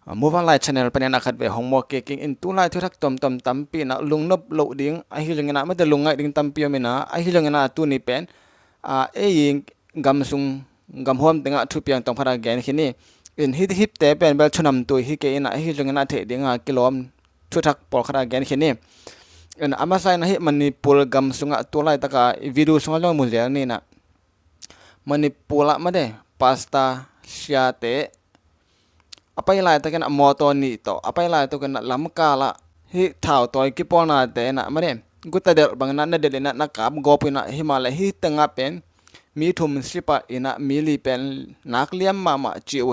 Move-on-lai channel panen akhat ve homework keking in tulai thu thak tom tampi na lungnop lo ding a hilangena mate lungai ding tampi mena a hilangena tu ni pen e ying gamsung gamhom tenga thu piang tong phara gen khini in hip te pen bel chunam tu hi ke ina a hilangena the dinga kilom thu thak por khara gen khini in amasai na hi manipul gamsunga tulai taka video sunga lo muzel ni na manipula made pasta syate apai lai ta kan moto ni to apai lai to kan lamkala hi thau toy ki pona te na mare gutta del bang na de na kap gopina himala hi tanga pen mi thum sipa ina mili pen nakliam mama chiu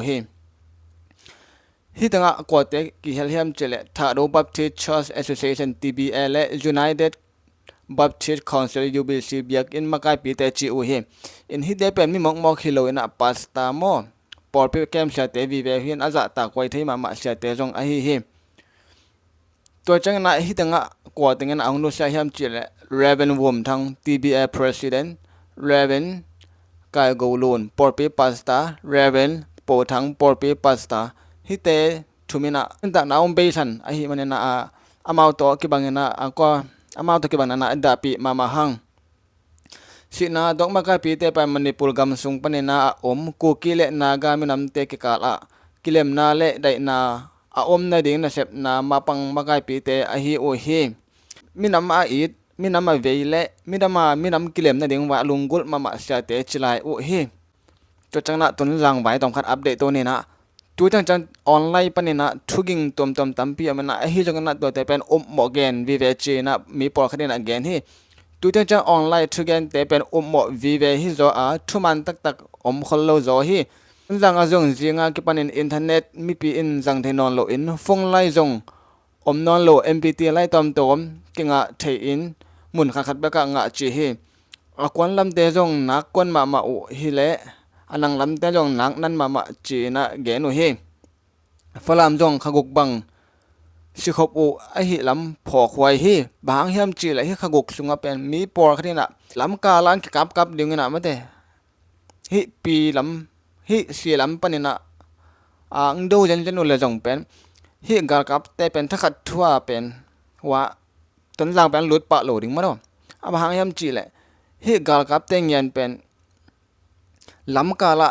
hi tanga kote ki helhem chele tharo baptist church association tbl united baptist council ubc biak in makai pi te chiu in hi de pen mi mok hilo ina pasta mo por pe kem sha te vi ve hian aza ta kwai thei ma sha te jong a hi to chang na hi tanga ko tengen ang no sha hiam chile Reverend Wom thang TBA president Reverend kai go lon por pe pasta Reverend po thang por pe pasta hi te thumina ta na om be san a hi manena amau to ki bangena ko amau to ki bangena da pi mama hang sina dok maka pi te pa manipul gamsung panena ku kile naga minam te ke kala kilem na le dai na na ding na sep na mapang makai pi te a hi o hi minam a it minam a veile minam kilem na ding wa lungul mama sha te chilai o hi to changna tun lang bai tong khat update to ni na tu chang online panena thuging tom tampi amana a hi jangna to te pen mo gen vi ve chi na mi por khadena gen hi tu chang online thugen te pen mo vive hi zo a thuman tak khol zo hi zanga jong jinga ki panin internet mi pi in jang thenon lo in phone lai jong non lo mpt lai tom kinga thei in mun khat beka nga chi hi akwan lam te jong nak kon ma u hi le anang lam te jong nak nan ma chi na genu hi falam jong khaguk bang si khop u a hi lam pho khwai hi bang hiam chi la hi khaguk sunga pen mi por khrina lam ka lan ki kap ding na mate hi pi lam hi si lam panina ang do jan le jong pen hi gar kap te pen thakhat thua pen wa ton lang pen lut pa lo ding ma do aba hang hiam chi le hi gar kap te ngen pen lam ka la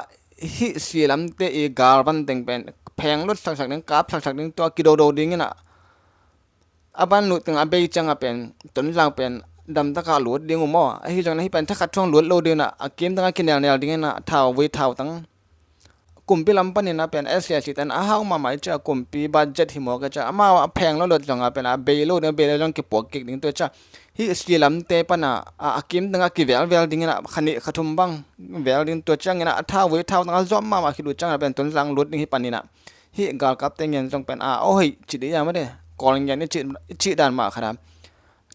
hi si lam te e gar ban teng pen pheng lut sak ding kap sak ding to ki do ding na aban lut teng abe changa pen ton lang pen dam ta ka lut ding mo a hi jang na hi pen thakhat thong lut lo de na akem tanga kinel ding na thau we thau tang kumpi lampani na pen SCC tan a haw ma mai cha kumpi budget hi mo ka cha ama pheng lo lot janga pen a be lo de be jong ki pok ki ding to cha hi ski lam te pana akim tanga ki vel ding na khani khathum bang vel ding to chang na tha we thau tanga zom ma ki du chang pen ton lang lut ding hi pani na hi gal kap te ngen jong pen o hi chi de ya ma de kol ngen ni chi dan ma khara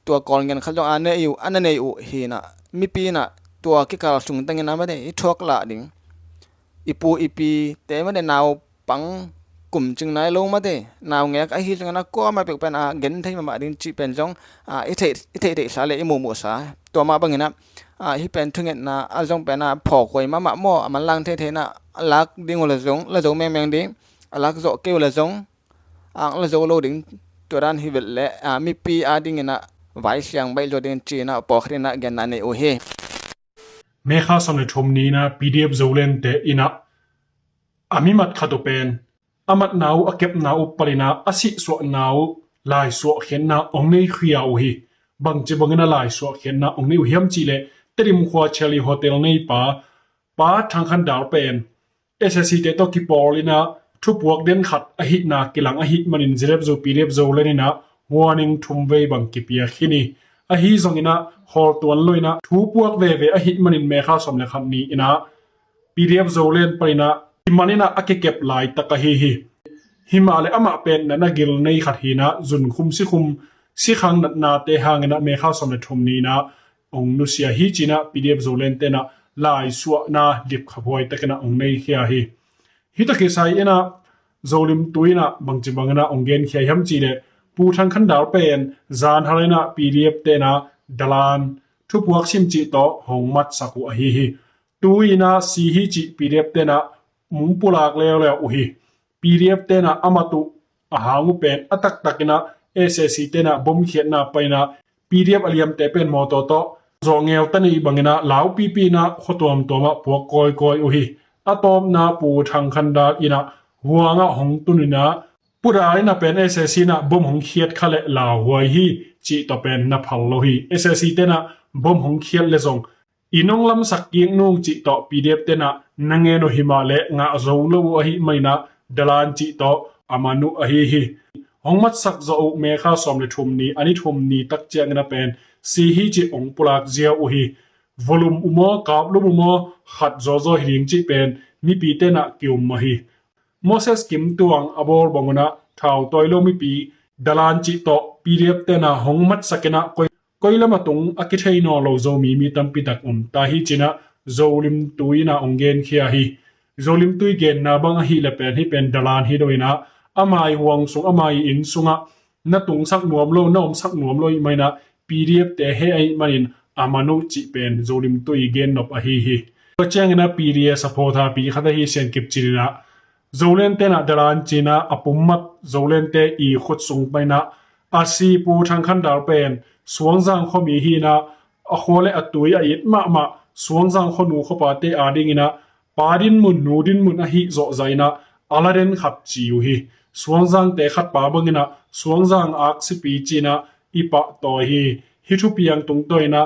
ตัวกอลเงินเขาจงอันเนอยู่อันเนอยู่ฮีนะมีปีน่ะตัวกิกาสุงตังนะไม่ได้ทอกละดิงอีปูอีปีแต่ไม่ได้นาวปังกลุ่มจึงไหนลงมาได้นาวแงกไอ้ฮีจังนะก็มาเป็นเงินที่มาดิงจิเป็นจงอิเทสาเลยหมู่สาตัวมาบังนะฮีเป็นถึงนะจงเป็นพอคอยมาหม้อมันลังเทนะลักดิงละจงแมงดิลักโจเกวละจงละจงโลดิงตัวด้านฮีเวลและมีปีดิงนะไว้เสียงใบโลดินจีนะปอกรินะแกนนันโอเฮเมฆาสมในชมนี้นะ PDF โซเลนเตอินะอามิมัดขัดเป็นอามัดนาวเก็บนาวปรินาอาศิสวนาลายสวเข็นนาองนี้ขยาวฮีบางจีบังนาลายสวเข็นนาองนี้เฮียมจีเลเตริมขวาเชลีโฮเทลนี้ป้าทางขันดาวเป็น SSC เตตกิปอลินะทุบวกเดินขัดอหินากิลังอหิมันอินเจเรบโซ PDF โซเลนินะหัวนิงทุ่มเวบังกิเปียขินีอหิซองอินะฮอลตัวลอยนะทุบวกเวอหิมันอินเมฆาสมเลคำนี้อินะ PDF โซเลนปรินะฮิมันอินะอเกเก็บลายตะกะฮีฮิมาเลอะมาเป็นนันกิลในขัดฮีนะจุนคุมสิขังนัดนาเตหางนะเมฆาสมเลทมนี้นะองนุเซียฮีจีนะ PDF โซเลนเตนะลายสวนาลิบขบวยตะกันนะองในเขียฮีตะกิไซเอนะโซลิมตุยนะบางจีบังนะองเกนเขียฮัมจีเลปูทางขันดาวเป็นจานฮาเลนะ PDF เตนะดลานทุบวกชิมจีโตหงมัดสักุอฮีตุยนะซีฮีจี PDF เตนะมุมปุลากแล้วอุฮี PDF เตนะอมาตุอาหางูเป็นอตักตักนะ SSC เตนะบ่มเขียนนะไปนะ PDF อเลียมเตเป็นมอโตโตจองเงวตันอีบังนะลาวปีนะขตวมตัวมาพวกกอยอุหิอะตอมนาปูทางคันดาอินะหัวงะหงตุนนะปุรายนะเป็น SSC นะบ่มหงเขียดคะเลลาวหวยฮีจิตเป็นนะพัลโลฮี SSC เตนะบ่มหงเขียดเลซงอีน้องลำสักเกียงนุ่งจิตอ PDF เตนะนังเงโนหิมาเลงะโซโลวหิไม่นะดลานจิตออามานุอหิฮีหงมัดสักโซเมฆาสอมเลทุมนี้อันนี้ทุมนี้ตักเจงนะเป็นสีฮีจิองปุลากเจียอุฮีวอลุ่มอุโมกาบลุมอุโมขัดโซหิงจิเป็นมีปีเตนะกิวมฮีโมเสสกิมตวงอบอลบงนะท้าวตอยโลมีปีดลานจิตอ PDF เตนะหงมัดสักนะก้อยละมาตุงอากิเทยนอโลโซมีตัมปิตักตาฮีจินะโซลิมตุยนะองเกนเคียฮีโซลิมตุยเกนนาบังฮีเลเป็นฮีเป็นดลานฮีโดยนะอามายห่วงสุงอามายอินสุงะนาตุงสักหนวมโลน้อมสักหนวมโลไม่นะ PDF เตเฮไอมันินอามานุจิเป็นโซลิมตุยเกนนบอฮีฮีก็แจ้งนะ PDF สปอร์ตาปีขัดฮีเซนกิบจินะโซเลนเตนะดลานจินะอปุมมัดโซเลนเตอีขุดสุงไปนะอาซีปูทางขันดาลเป็นสวงจางขมีฮีนะอโคเลอตุยอิดมาสวงจางขนูขปาเตอาดิงนะปาดินมุนนูดินมุนอหิโซใจนะอาลาเดนขัดจิวฮีสวงจางเตขัดปาบังนะสวงจางอักสิปีจีนะอีปะต่อฮีฮิทุปียังตุงตัวนะ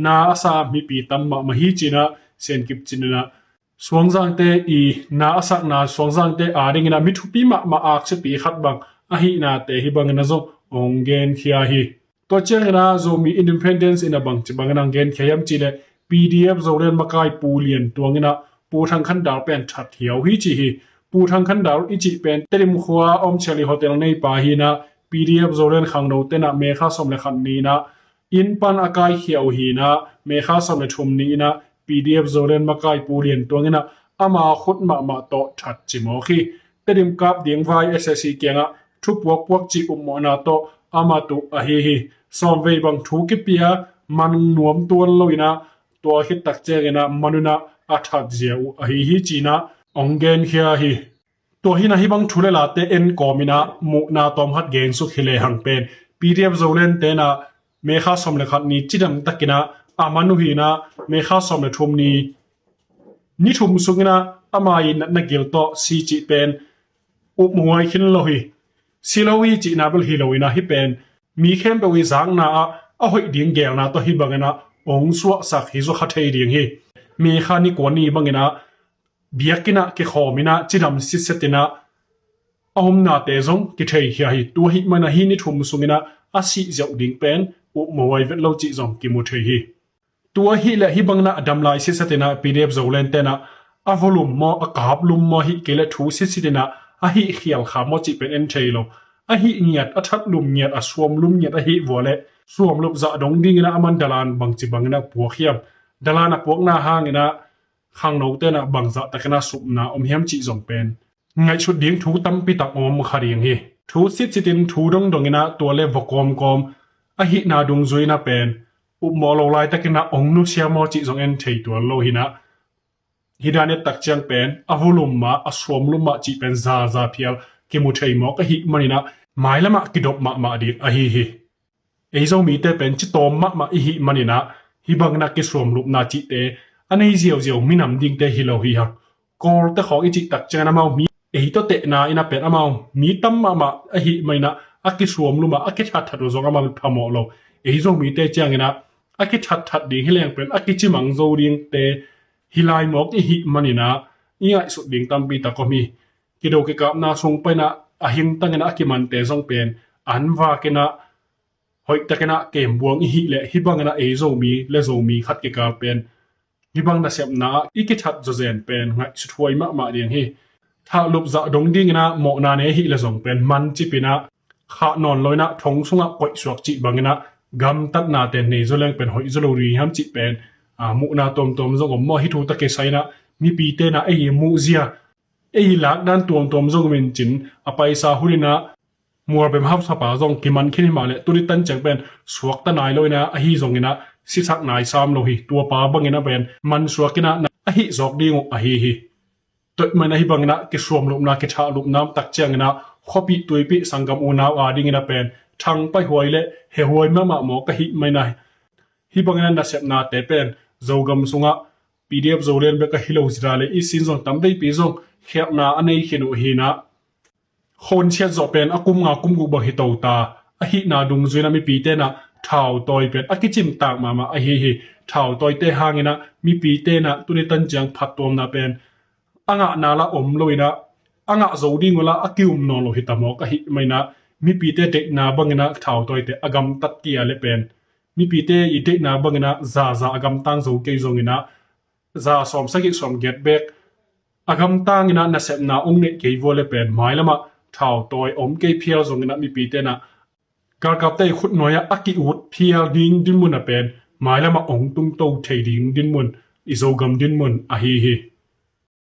นาอาสามีปีตัมมาฮีจีนะเซนกิบจีนะสวงจางเตอีนาอาสักนาสวงจางเตอาดิงนะมิทุปีมาอักสิปีขัดบังอหินาเตฮิบังนะโซองเกนเคียฮีตัวเจ้านะโซมี independence in a บังจิบังนังเกนเขียมจีเล PDF โซเรนมาไกปูเลียนตัวงี้นะปูทางขันดาวเป็นชัดเหี่ยวฮิจิฮีปูทางขันดาวอิจิเป็นเตลิมขัวอมเชลีโฮเทลในปาฮีนะ PDF โซเรนขังโนเตนะเมฆาสมเลขันนี้นะอินปันอากายเขียวฮีนะเมฆาสมเลชุมนี้นะ PDF โซเรนมาไกปูเลียนตัวงี้นะอามาขุดมาโตชัดจิโมฮีเตลิมกับเดียงไว SSC เกียงะทุบพวกจิอุมนาโตอามาตุอฮีฮีสอมเวบังทูกิปียมันนวมตัวลอยนะตัวฮิตตักเจงนะมนุนะอัฐเจียวอฮีฮีจีนะองเกนเฮียฮีตัวฮินะฮิบังทุเลลาเตเอ็นกอมินะมุนาตอมฮัดเกนสุขฮิเลหังเป็น PDF โซเลนเตนะเมฆาสมเลขัดนี้จิดัมตักกินะอามานุฮีนะเมฆาสมเลทุมนี้นิทุมสุกินะอามายินนักเกลโตซีจิเป็นอุมวยขินโลฮีสิลวีจีนาเบลฮิโลวินาฮิเป็นมีเข้มไปวิสังนาเอาหอยดิ่งเกลนาตัวฮิบังนะองสวสักฮิโซขัดเฮดิ่งฮีมีขานิกวนีบังนะเบียกินะเกขอมินะจิดำสิเสตินะอมนาเตซงกิเทฮีฮีตัวฮิมันฮินิทุมสุงินะอาศิเจ้าดิ่งเป็นอุมวยเวลโลจิซงกิมุเทฮีตัวฮิและฮิบังนะดำลายสิเสตินะปีเดบโซเลนเตนะอาวลุมมออากาบลุมมอฮิเกเลทูสิสิตินะอาหิเขียวขามจิเป็นเอ็นเทโลอาหิเงียดอัทัดลุมเงียดอาสวมลุมเงียดอาหิวัวเละสวมลุบจะดงดิ่งนะอามันดลานบังจิบังนะปัวเขียมดลานปัวหน้าห้างนะข้างโนเตนะบังจะตะกนะสุบนะอมเฮียมจิจงเป็นไงชุดดิ่งทูตั้มปิตักอมขาดิ่งฮีทูสิจิตินทูดงดงนะตัวเล็บกอมอาหินาดงซุยนะเป็นอุมอลลายตะกนะองนุเชียมจิจงเอ็นเทตัวโลหินะฮิดานิตักเจียงเป็นอวุลุมมาอสวมลุมมาจีเป็นซาเพียลกิมุเทยมอกฮิมันนะหมายละมากิดบมาดีอหิฮิเอซงมีเตเป็นจิตอมมาอิฮิมันนะฮิบังนักกิสวมลุมนาจิเตอันนี้เจียวมินำดิ่งเตฮิโลฮิฮะกอลเตของอิจิตักเจียงนะมามีเอฮิโตเตนาอินะเป็นอามามีตัมมาอหิมันนะอากิสวมลุมมาอากิชัดโรซงอามาพามอโลเอซงมีเตเจียงนะอากิชัดดิ่งฮิเลงเป็นอากิจิมังโซดิ่งเตฮิไลมอกอิฮิมันนะอีไอสุดดิ่งตัมปีตะก็มีกิโดกิกับนาทรงไปนะอาหิงตั้งนะกิมันเตซงเป็นอันว่ากินะหอยตะกินะเกมบวงอิฮิเลฮิบังนะเอโซมีเลโซมีขัดกิกับเป็นฮิบังนะเสียบนะอีกิชัดโจเซนเป็นไงสุดหวยมาเดียงฮีถ้าลุบจะดงดิ่งนะหมอนาเนฮิเลซงเป็นมันจิปินะขานอนลอยนะทงสุงะก่อยสวกจิบังนะกำตัดนาเตนเนโซเลงเป็นหอยโซโลรีฮัมจิเป็นมุนาตอมซงมอฮิทูตะเกไซนะมีปีเตนะมูเซียลักดันตอมซงมินจินอไปซาฮุลินะมัวเป็นฮับสปาซงกิมันคินิมาเลตุริตันจังเป็นสวกตะนายลอยนะฮิซงนะสิสักนายซามโลหิตัวปาบังนะเป็นมันสวกินะฮิซอกดิงฮิ tot mana hi bangna ke suam lopna ke tha lopnam tak changna khopi tuipi sangam unaw ading na pen thang pai hoile he hoi mama mo ka hi maina hi bangna na sepna te pen zogam sunga pdf zolen be ka hilo zrale i sin zon tamdei pi zong khepna anei khinu hina khon chet zo pen akum nga kum gu ba hi tota a hi na dung zuina mi pi te na thau toy pen akichim tak mama a hi thau toy te hangina mi pi te na tuni tan jang phat tom na pen anga nala om loina anga zoding wala akium no lo hitamo ka hi maina mi pi te te na bangina thau toy te agam tat ki ale pen mi pi te i te na bangina za agam tang zo ke zongina za som sagi som get back agam tangina na sep na ongne ke vole pen mailama thau toy om ke phial zongina mi pi te na kar kap te khut noya aki ut phial ding din mun a pen mailama ong tung to thei ding din mun izogam din mun a hi